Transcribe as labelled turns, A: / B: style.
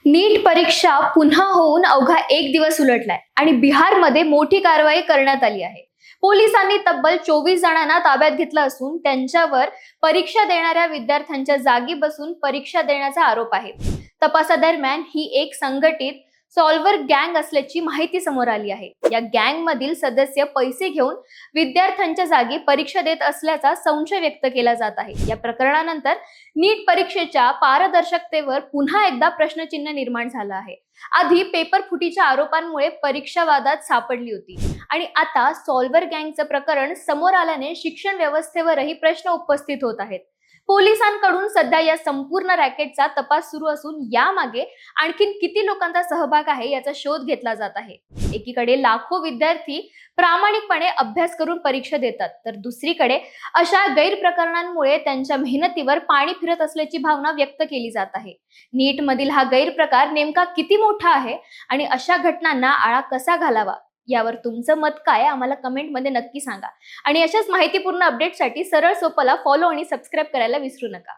A: नीट परीक्षा पुन्हा होऊन अवघा एक दिवस उलटलाय आणि बिहारमध्ये मोठी कारवाई करण्यात आली आहे. पोलिसांनी तब्बल 24 जणांना ताब्यात घेतलं असून त्यांच्यावर परीक्षा देणाऱ्या विद्यार्थ्यांच्या जागी बसून परीक्षा देण्याचा आरोप आहे. तपासादरम्यान ही एक संघटित सॉल्व्हर गँग असल्याची माहिती समोर आली आहे. या गँग मधील सदस्य पैसे घेऊन विद्यार्थ्यांच्या जागी परीक्षा देत असल्याचा संशय व्यक्त केला जात आहे. या प्रकरणानंतर नीट परीक्षेच्या पारदर्शकतेवर पुन्हा एकदा प्रश्नचिन्ह निर्माण झालं आहे. आधी पेपर फुटीच्या आरोपांमुळे परीक्षा वादात सापडली होती आणि आता सॉल्व्हर गँगचं प्रकरण समोर आल्याने शिक्षण व्यवस्थेवरही प्रश्न उपस्थित होत आहेत. पोलिसांकडून सध्या या संपूर्ण रॅकेटचा तपास सुरू असून यामागे आणखीन किती लोकांचा सहभाग आहे याचा शोध घेतला जात आहे. एकीकडे लाखो विद्यार्थी प्रामाणिकपणे अभ्यास करून परीक्षा देतात, तर दुसरीकडे अशा गैरप्रकरणांमुळे त्यांच्या मेहनतीवर पाणी फिरत असल्याची भावना व्यक्त केली जात आहे. नीट मधील हा गैरप्रकार नेमका किती मोठा आहे आणि अशा घटनांना आळा कसा घालावा यावर तुमचं मत काय आम्हाला कमेंटमध्ये नक्की सांगा. आणि अशाच माहितीपूर्ण अपडेटसाठी सरळ सोपाला फॉलो आणि सबस्क्राईब करायला विसरू नका.